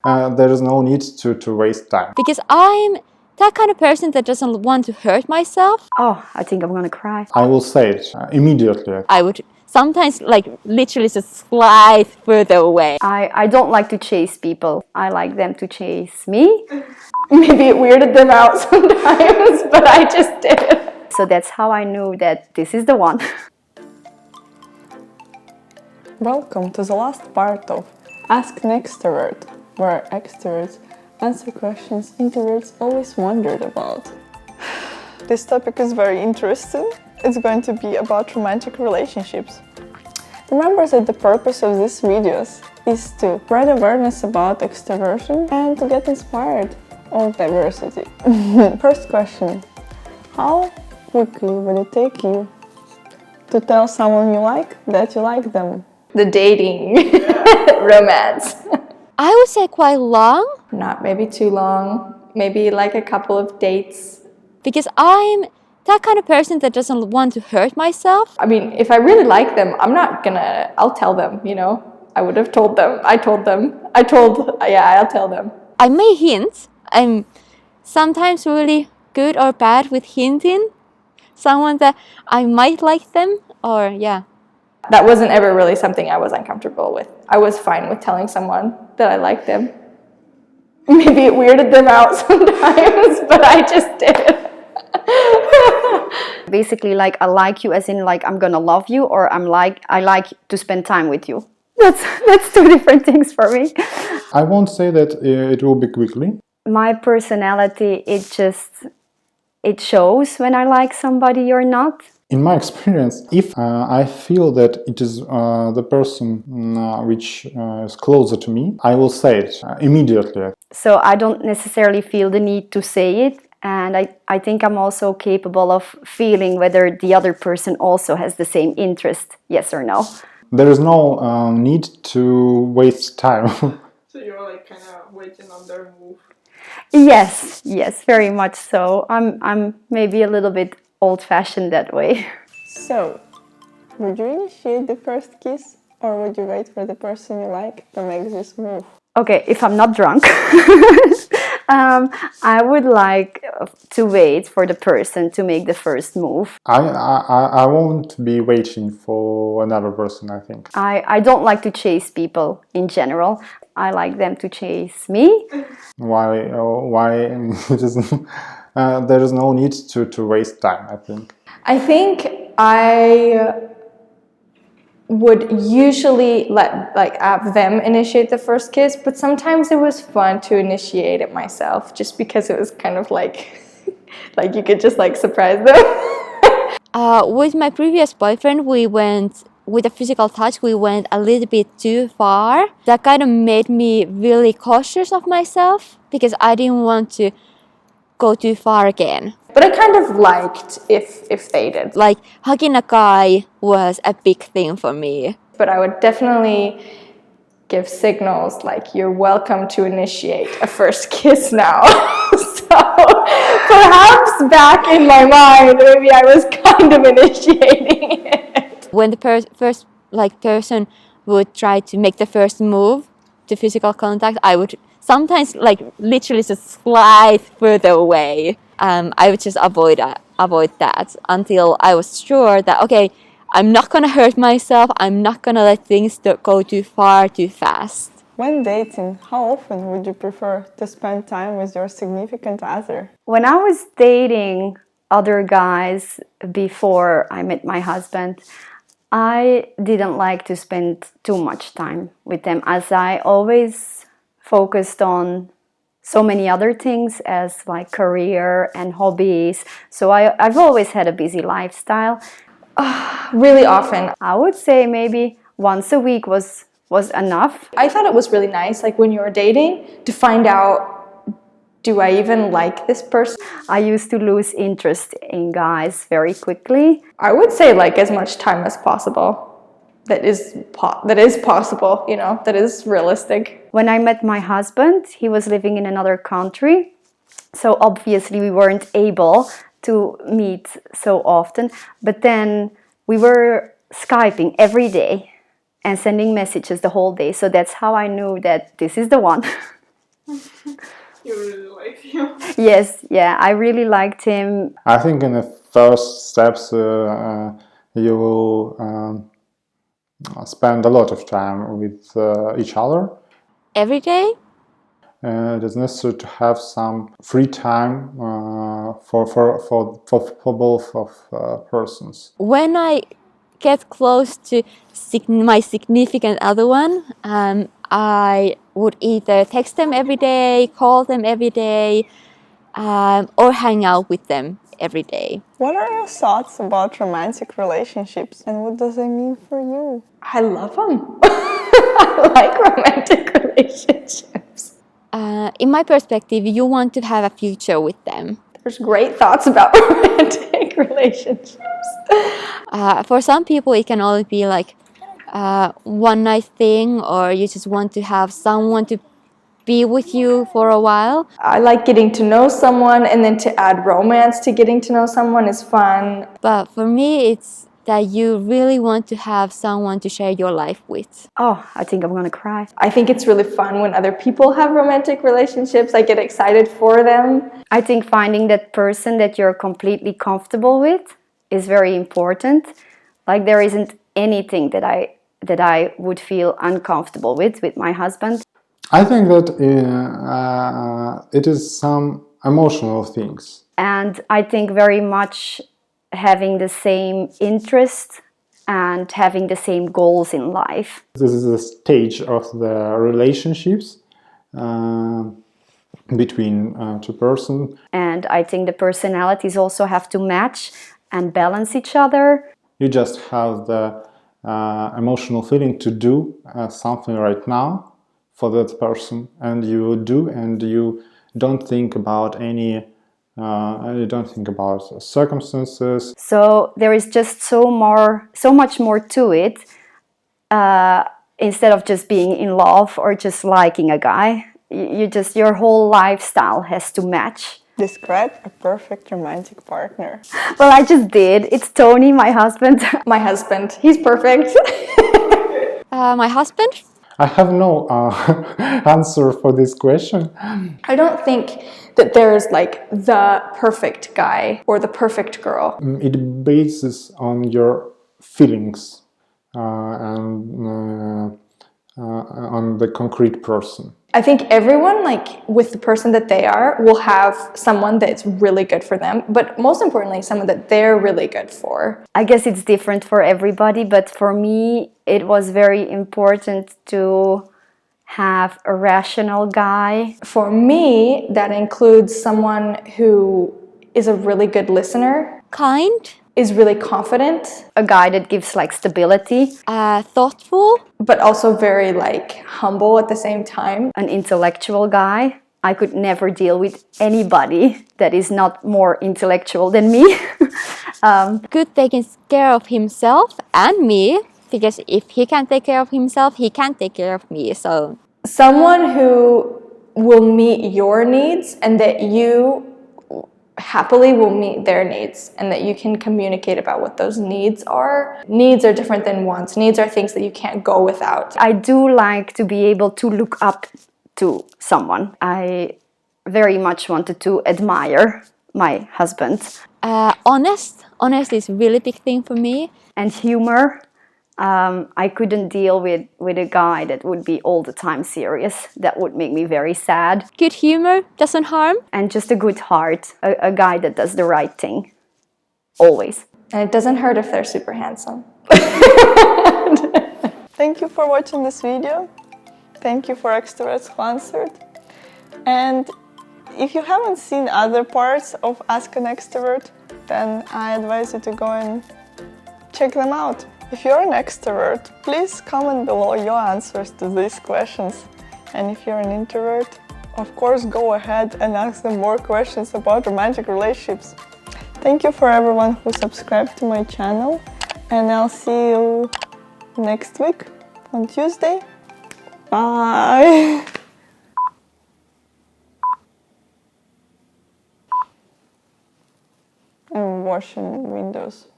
There is no need to waste time. Because I'm that kind of person that doesn't want to hurt myself. Oh, I think I'm gonna cry. I will say it immediately. I would sometimes literally just slide further away. I don't like to chase people. I like them to chase me. Maybe it weirded them out sometimes, but I just did. So that's how I knew that this is the one. Welcome to the last part of Ask an Extrovert, where extroverts answer questions introverts always wondered about. This topic is very interesting. It's going to be about romantic relationships. Remember that the purpose of these videos is to spread awareness about extroversion and to get inspired of diversity. First question. How quickly would it take you to tell someone you like that you like them? The dating romance. I would say quite long. Not maybe too long, maybe like a couple of dates. Because I'm that kind of person that doesn't want to hurt myself. I mean, if I really like them, I'll tell them, you know. I would have told them. I'll tell them. I may hint. I'm sometimes really good or bad with hinting. Someone that I might like them, or yeah. That wasn't ever really something I was uncomfortable with. I was fine with telling someone that I liked them. Maybe it weirded them out sometimes, but I just did. Basically, like I like you as in like I'm gonna love you, or I like to spend time with you. That's two different things for me. I won't say that it will be quickly. My personality, it shows when I like somebody or not. In my experience, if I feel that it is the person which is closer to me, I will say it immediately. So I don't necessarily feel the need to say it, and I think I'm also capable of feeling whether the other person also has the same interest, yes or no. There is no need to waste time. So you're like kind of waiting on their move. Yes, very much so. I'm maybe a little bit old-fashioned that way. So, would you initiate the first kiss, or would you wait for the person you like to make this move? Okay, if I'm not drunk, I would like to wait for the person to make the first move. I won't be waiting for another person, I think. I don't like to chase people in general. I like them to chase me. Why it is, there is no need to waste time, I think. I think I would usually have them initiate the first kiss, but sometimes it was fun to initiate it myself, just because it was kind of like you could just surprise them. With my previous boyfriend, we went with a physical touch. We went a little bit too far. That kind of made me really cautious of myself because I didn't want to go too far again. But I kind of liked if they did. Like hugging a guy was a big thing for me. But I would definitely give signals like you're welcome to initiate a first kiss now. So perhaps back in my mind, maybe I was kind of initiating it. When the first person would try to make the first move to physical contact, I would sometimes literally just slide further away. I would just avoid that until I was sure that, okay, I'm not gonna hurt myself, I'm not gonna let things go too far too fast. When dating, how often would you prefer to spend time with your significant other? When I was dating other guys before I met my husband, I didn't like to spend too much time with them, as I always focused on so many other things as career and hobbies. So I've always had a busy lifestyle. Really often. I would say maybe once a week was enough. I thought it was really nice, when you were dating, to find out, do I even like this person? I used to lose interest in guys very quickly. I would say as much time as possible. That is possible, that is realistic. When I met my husband, he was living in another country. So obviously we weren't able to meet so often. But then we were Skyping every day and sending messages the whole day. So that's how I knew that this is the one. You really like him. Yes, yeah, I really liked him. I think in the first steps you will spend a lot of time with each other. Every day? It is necessary to have some free time for both of persons. When I get close to my significant other one, I would either text them every day, call them every day, or hang out with them every day. What are your thoughts about romantic relationships and what does it mean for you? I love them. I like romantic relationships. In my perspective, you want to have a future with them. There's great thoughts about romantic relationships. For some people, it can only be like one night thing, or you just want to have someone to be with you for a while. I like getting to know someone, and then to add romance to getting to know someone is fun. But for me, it's that you really want to have someone to share your life with. Oh, I think I'm gonna cry. I think it's really fun when other people have romantic relationships. I get excited for them. I think finding that person that you're completely comfortable with is very important. Like there isn't anything that I would feel uncomfortable with my husband. I think that it is some emotional things. And I think very much having the same interest and having the same goals in life. This is the stage of the relationships between two persons. And I think the personalities also have to match and balance each other. You just have the emotional feeling to do something right now for that person, and you do, and you don't think about any you don't think about circumstances. So there is just so much more to it, instead of just being in love or just liking a guy. Your whole lifestyle has to match. Describe a perfect romantic partner. Well, I just did. It's Tony, my husband. My husband, he's perfect. My husband? I have no answer for this question. I don't think that there's like the perfect guy or the perfect girl. It bases on your feelings and on the concrete person. I think everyone, like with the person that they are, will have someone that's really good for them, but most importantly, someone that they're really good for. I guess it's different for everybody, but for me, it was very important to have a rational guy. For me, that includes someone who is a really good listener, Kind? is really confident, A guy that gives like stability, Thoughtful? but also very like humble at the same time. an intellectual guy. I could never deal with anybody that is not more intellectual than me. Good taking care of himself and me, because if he can take care of himself, he can take care of me. So Someone who will meet your needs and that you happily will meet their needs, and that you can communicate about what those needs are. Needs are different than wants. Needs are things that you can't go without. I do like to be able to look up to someone. I very much wanted to admire my husband. honest is a really big thing for me. And humor. I couldn't deal with a guy that would be all the time serious. That would make me very sad. Good humor doesn't harm. And just a good heart. A guy that does the right thing. Always. And it doesn't hurt if they're super handsome. Thank you for watching this video. Thank you for Extroverts Concert. And if you haven't seen other parts of Ask an Extrovert, then I advise you to go and check them out. If you're an extrovert, please comment below your answers to these questions. And if you're an introvert, of course go ahead and ask them more questions about romantic relationships. Thank you for everyone who subscribed to my channel, and I'll see you next week on Tuesday. Bye! I'm washing windows.